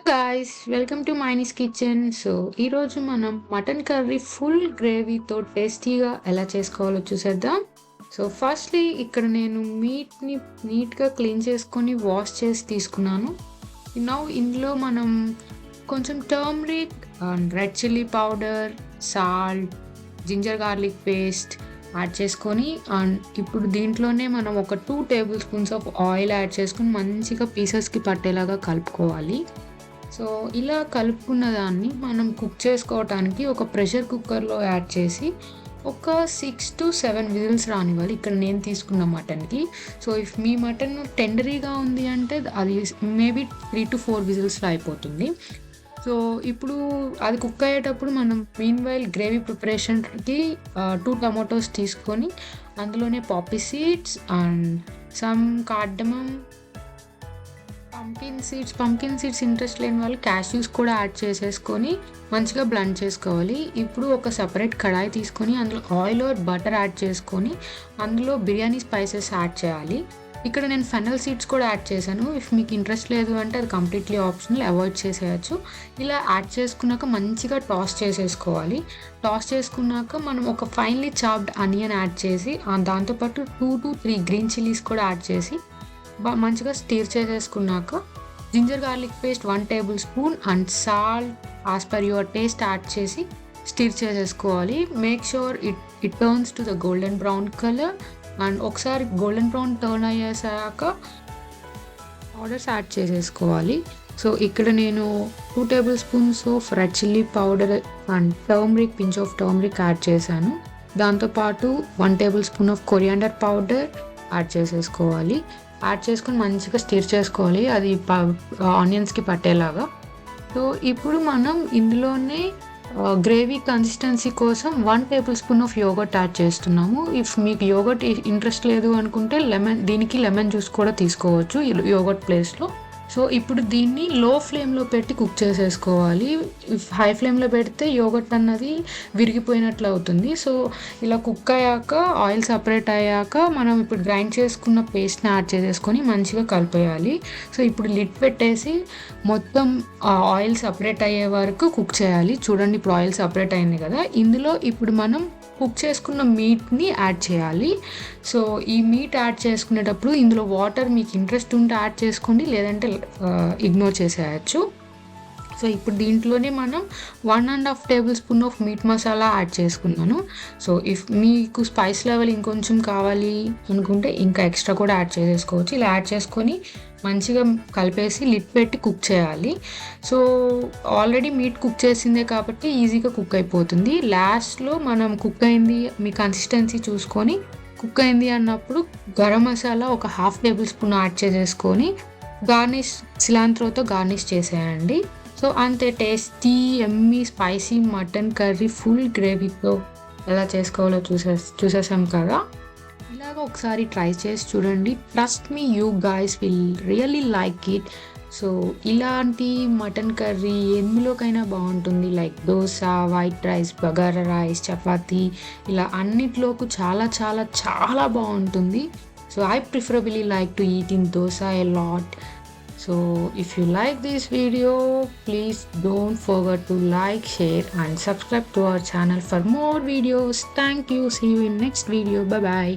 Guys welcome to mayonnaise kitchen. So ఈరోజు మనం mutton curry full గ్రేవీతో టేస్టీగా ఎలా చేసుకోవాలో చూసేద్దాం. సో ఫస్ట్లీ ఇక్కడ నేను మీట్ని నీట్గా క్లీన్ చేసుకొని వాష్ చేసి తీసుకున్నాను. నౌ ఇందులో మనం కొంచెం turmeric and red chilli powder, salt, ginger garlic paste add చేసుకొని అండ్ ఇప్పుడు దీంట్లోనే మనం ఒక 2 tablespoons of oil add చేసుకొని మంచిగా పీసెస్కి పట్టేలాగా కలుపుకోవాలి. సో ఇలా కలుపుకున్న దాన్ని మనం కుక్ చేసుకోవటానికి ఒక ప్రెషర్ కుక్కర్లో యాడ్ చేసి ఒక 6 to 7 విజిల్స్ రానివ్వాలి ఇక్కడ నేను తీసుకున్న మటన్కి. సో ఇఫ్ మీ మటన్ టెండరీగా ఉంది అంటే అది మేబీ 3 to 4 విజిల్స్లో అయిపోతుంది. సో ఇప్పుడు అది కుక్ అయ్యేటప్పుడు మనం మీన్వైల్ గ్రేవీ ప్రిపరేషన్కి 2 టమాటోస్ తీసుకొని అందులోనే poppy seeds and some cardamom, pumpkin seeds interest లేని వాళ్ళు క్యాష్యూస్ కూడా యాడ్ చేసేసుకొని మంచిగా బ్లెండ్ చేసుకోవాలి. ఇప్పుడు ఒక సపరేట్ కడాయి తీసుకొని అందులో ఆయిల్ ఆర్ బటర్ యాడ్ చేసుకొని అందులో బిర్యానీ స్పైసెస్ యాడ్ చేయాలి. ఇక్కడ నేను ఫెనల్ సీడ్స్ కూడా యాడ్ చేశాను. ఇఫ్ మీకు ఇంట్రెస్ట్ లేదు అంటే అది కంప్లీట్లీ ఆప్షనల్, అవాయిడ్ చేసేయచ్చు. ఇలా యాడ్ చేసుకున్నాక మంచిగా టాస్ చేసేసుకోవాలి. టాస్ చేసుకున్నాక మనం ఒక ఫైన్లీ చాప్డ్ ఆనియన్ యాడ్ చేసి దాంతోపాటు 2 to 3 గ్రీన్ చిల్లీస్ కూడా యాడ్ చేసి మంచిగా స్టీర్ చేసేసుకున్నాక ginger garlic paste 1 tablespoon and salt as per your taste add చేసి స్టీర్ చేసేసుకోవాలి. Make sure it turns to the golden brown colour and ఒకసారి golden brown turn అయ్యేసాక powders add చేసేసుకోవాలి. So ఇక్కడ నేను 2 tablespoons of red chilli powder and turmeric, pinch of turmeric add చేశాను. దాంతోపాటు 1 tablespoon of coriander powder add చేసేసుకోవాలి. Add చేసుకొని మంచిగా స్టిర్ చేసుకోవాలి అది ఆనియన్స్కి పట్టేలాగా. సో ఇప్పుడు మనం ఇందులోనే గ్రేవీ కన్సిస్టెన్సీ కోసం 1 tablespoon of yoghurt add చేస్తున్నాము. ఇఫ్ మీకు యోగర్ట్ ఇంట్రెస్ట్ లేదు అనుకుంటే దీనికి లెమన్ జ్యూస్ కూడా తీసుకోవచ్చు యోగర్ట్ ప్లేస్లో. సో ఇప్పుడు దీన్ని లో ఫ్లేమ్లో పెట్టి కుక్ చేసేసుకోవాలి. హై ఫ్లేమ్లో పెడితే యోగర్ట్ అన్నది విరిగిపోయినట్లు అవుతుంది. సో ఇలా కుక్ అయ్యాక ఆయిల్ సపరేట్ అయ్యాక మనం ఇప్పుడు గ్రైండ్ చేసుకున్న పేస్ట్ని యాడ్ చేసేసుకొని మంచిగా కలిపేయాలి. సో ఇప్పుడు లిడ్ పెట్టేసి మొత్తం ఆయిల్ సపరేట్ అయ్యే వరకు కుక్ చేయాలి. చూడండి ఇప్పుడు ఆయిల్ సపరేట్ అయింది కదా, ఇందులో ఇప్పుడు మనం కుక్ చేసుకున్న మీట్ని యాడ్ చేయాలి. సో ఈ మీట్ యాడ్ చేసుకునేటప్పుడు ఇందులో వాటర్ మీకు ఇంట్రెస్ట్ ఉంటే యాడ్ చేసుకోండి, లేదంటే ఇగ్నోర్ చేసేయచ్చు. సో ఇప్పుడు దీంట్లోనే మనం 1.5 table spoon of meat masala add చేసుకున్నాను. సో ఇఫ్ మీకు స్పైస్ లెవెల్ ఇంకొంచెం కావాలి అనుకుంటే ఇంకా ఎక్స్ట్రా కూడా యాడ్ చేసేసుకోవచ్చు. ఇలా యాడ్ చేసుకొని మంచిగా కలిపేసి లిడ్ పెట్టి కుక్ చేయాలి. సో ఆల్రెడీ మీట్ కుక్ చేసిందే కాబట్టి ఈజీగా కుక్ అయిపోతుంది. లాస్ట్లో మనం కుక్ అయింది మీ కన్సిస్టెన్సీ చూసుకొని కుక్ అయింది అన్నప్పుడు గరం మసాలా ఒక 1/2 టేబుల్ స్పూన్ యాడ్ చేసేసుకొని సిలాంత్రోతో గార్నిష్ చేసేయండి. సో అంతే, tasty yummy spicy mutton curry full గ్రేవీతో ఎలా చేసుకోవాలో చూసేసాం కదా. ఇలాగ ఒకసారి ట్రై చేసి చూడండి. Trust me, you guys will really like it. So ఇలాంటి మటన్ కర్రీ ఎందులోకైనా బాగుంటుంది, like dosa, white rice, bagara rice, chapati, ఇలా అన్నిట్లోకి చాలా చాలా చాలా బాగుంటుంది. So I preferably like to eat in dosa a lot. So if you like this video, please don't forget to like, share and subscribe to our channel for more videos. Thank you. See you in next video. Bye bye.